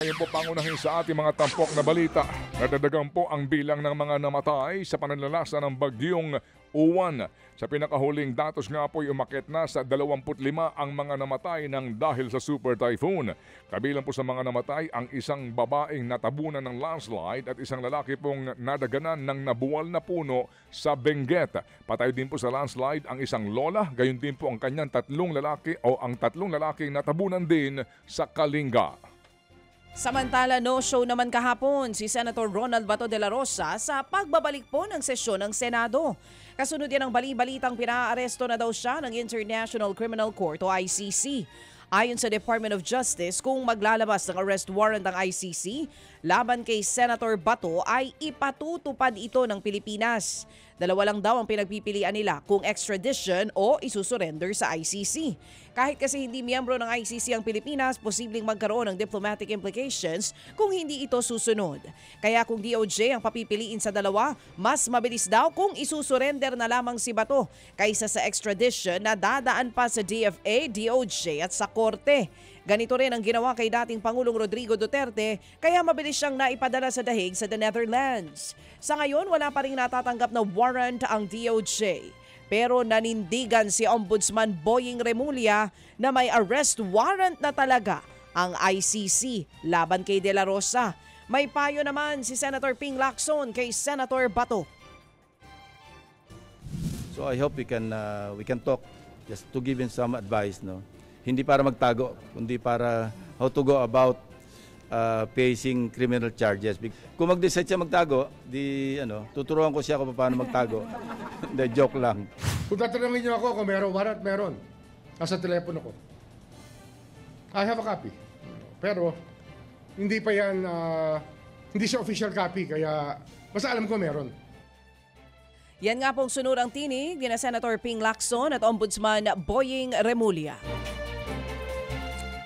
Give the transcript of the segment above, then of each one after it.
Ngayon po pangunahin sa ating mga tampok na balita. Nadadagan po ang bilang ng mga namatay sa pananalasa ng bagyong Uwan. Sa pinakahuling datos nga po ay umakyat na sa 25 ang mga namatay ng dahil sa super typhoon. Kabilang po sa mga namatay ang isang babaeng natabunan ng landslide at isang lalaki pong nadaganan ng nabuwal na puno sa Benguet. Patay din po sa landslide ang isang lola, gayon din po ang kanyang tatlong lalaking natabunan din sa Kalinga. Samantala, no-show naman kahapon si Senator Ronald Bato de la Rosa sa pagbabalik po ng sesyon ng Senado. Kasunod yan ang bali-balitang pinaaresto na daw siya ng International Criminal Court o ICC. Ayon sa Department of Justice, kung maglalabas ng arrest warrant ang ICC, laban kay Senator Bato ay ipatutupad ito ng Pilipinas. Dalawa lang daw ang pinagpipilian nila kung extradition o isusurrender sa ICC. Kahit kasi hindi miyembro ng ICC ang Pilipinas, posibleng magkaroon ng diplomatic implications kung hindi ito susunod. Kaya kung DOJ ang papipiliin sa dalawa, mas mabilis daw kung isusurrender na lamang si Bato kaysa sa extradition na dadaan pa sa DFA, DOJ at sa Korte. Ganito rin ang ginawa kay dating Pangulong Rodrigo Duterte kaya mabilis siyang naipadala sa dahig sa The Netherlands. Sa ngayon, wala pa rin natatanggap na warrant ang DOJ. Pero nanindigan si Ombudsman Boying Remulla na may arrest warrant na talaga ang ICC laban kay De La Rosa. May payo naman si Senator Ping Lacson kay Senator Bato. So I hope we can talk just to give him some advice, no. Hindi para magtago, kundi para how to go about facing criminal charges. Kung mag-decide siya magtago, tuturuan ko siya kung paano magtago. Hindi, joke lang. Kung tatanungin niyo ako kung meron warrant, meron. Nasa telepono ko. I have a copy. Pero, hindi pa yan, hindi siya official copy, kaya basta alam ko meron. Yan nga pong sunurang tinig ni Senator Ping Lacson at Ombudsman Boying Remulla.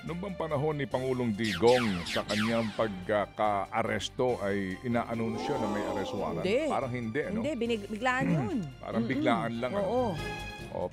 Noong bang panahon ni Pangulong Digong sa kanyang pagka-aresto ay inaanunsyo na may arrest warrant? Hindi. Parang hindi, ano? Hindi, biglaan yun. Parang biglaan lang. Oo.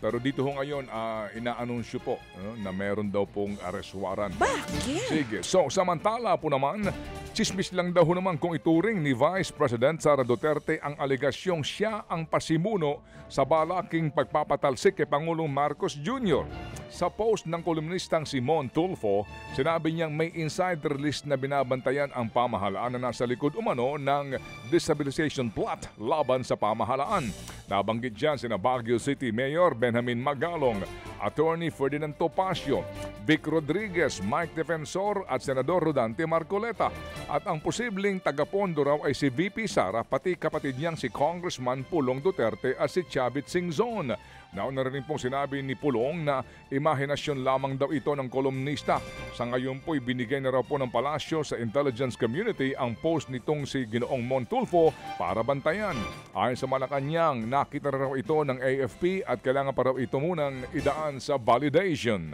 Pero dito ho ngayon, inaanunsyo po na meron daw pong arrest warrant. Bakit? Sige. So, samantala po naman, chismis lang daw naman kung ituring ni Vice President Sara Duterte ang alegasyong siya ang pasimuno sa balaking pagpapatalsik kay Pangulong Marcos Jr. Sa post ng kolumnistang si Mon Tulfo, sinabi niyang may insider list na binabantayan ang pamahalaan na nasa likod umano ng destabilization plot laban sa pamahalaan. Nabanggit dyan sina Baguio City Mayor Benjamin Magalong, Attorney Ferdinand Topacio, Vic Rodriguez, Mike Defensor at Senador Rodante Marcoleta. At ang posibleng tagapondo raw ay si VP Sara pati kapatid niyang si Congressman Pulong Duterte at si Chavit Singzon. Nauna rin pong sinabi ni Pulong na imahinasyon lamang daw ito ng kolumnista. Sa ngayon po'y binigay na raw po ng palasyo sa intelligence community ang post nitong si Ginoong Montulfo para bantayan. Ayon sa Malacanang, nakita na raw ito ng AFP at kailangan pa raw ito munang idaan sa validation.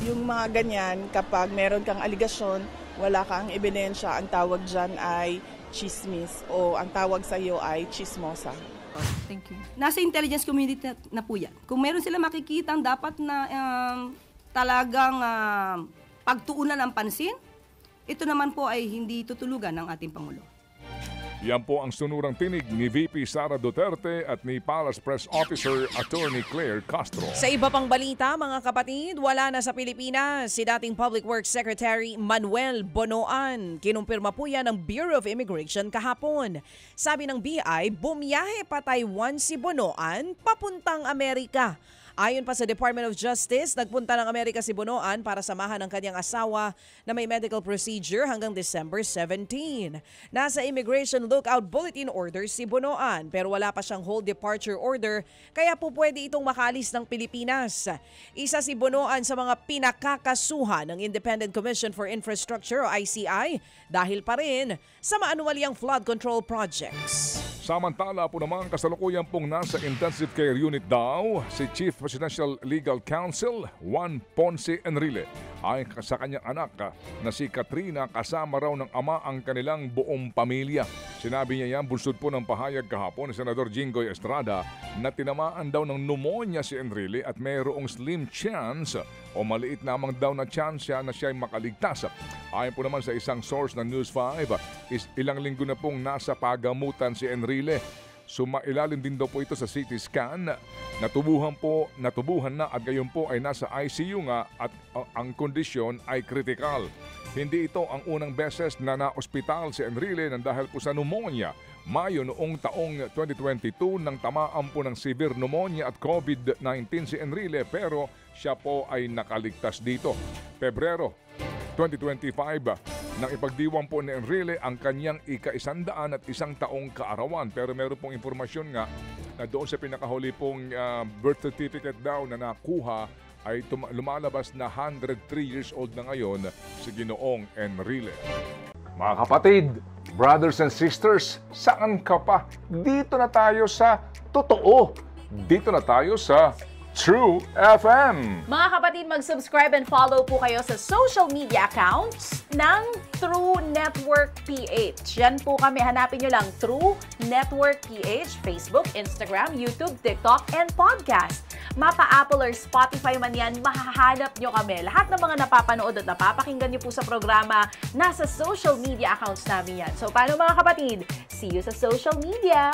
Yung mga ganyan, kapag meron kang aligasyon, wala kang ebidensya, ang tawag dyan ay chismis o ang tawag sa iyo ay chismosa. Thank you. Nasa intelligence community na po yan. Kung meron sila makikita dapat na talagang pagtuunan ng pansin, ito naman po ay hindi tutulugan ng ating Pangulo. Yan po ang sunurang tinig ni VP Sara Duterte at ni Palace Press Officer Attorney Claire Castro. Sa iba pang balita, mga kapatid, wala na sa Pilipinas si dating Public Works Secretary Manuel Bonoan. Kinumpirma po yan ng Bureau of Immigration kahapon. Sabi ng BI, bumiyahe pa Taiwan si Bonoan papuntang Amerika. Ayon pa sa Department of Justice, nagpunta ng Amerika si Bonoan para samahan ang kanyang asawa na may medical procedure hanggang December 17. Nasa Immigration Lookout Bulletin Order si Bonoan pero wala pa siyang hold departure order kaya po pwede itong makalis ng Pilipinas. Isa si Bonoan sa mga pinakakasuhan ng Independent Commission for Infrastructure o ICI dahil pa rin sa maanumalyang flood control projects. Samantala po naman kasalukuyan pong nasa intensive care unit daw si Chief Presidential Legal Counsel Juan Ponce Enrile ay sa kanyang anak na si Katrina kasama raw ng ama ang kanilang buong pamilya. Sinabi niya yan bunsod po ng pahayag kahapon ni Senador Jinggoy Estrada na tinamaan daw ng pneumonia si Enrile at mayroong slim chance o maliit lamang daw na chance na siya ay makaligtas. Ayon po naman sa isang source ng News 5, ilang linggo na pong nasa pagamutan si Enrile. Sumailalim din daw po ito sa CT scan. Natubuhan na at gayon po ay nasa ICU nga at ang kondisyon ay critical. Hindi ito ang unang beses na na-ospital si Enrile nang dahil po sa pneumonia. Mayo noong taong 2022 nang tamaan po ng severe pneumonia at COVID-19 si Enrile pero siya po ay nakaligtas dito. Pebrero 2025 nang ipagdiwang po ni Enrile ang kanyang ika-101 taong kaarawan. Pero meron pong informasyon nga na doon sa pinakahuli pong birth certificate daw na nakuha ay lumalabas na 103 years old na ngayon si Ginoong Enrile. Mga kapatid, brothers and sisters, saan ka pa? Dito na tayo sa totoo. Dito na tayo sa True FM. Mga kapatid, mag-subscribe and follow po kayo sa social media accounts ng True Network PH. Yan po kami. Hanapin nyo lang True Network PH, Facebook, Instagram, YouTube, TikTok, and podcast. Mapa Apple or Spotify man yan, mahahanap nyo kami. Lahat ng mga napapanood at napapakinggan nyo po sa programa, nasa social media accounts namin yan. So, paano mga kapatid? See you sa social media!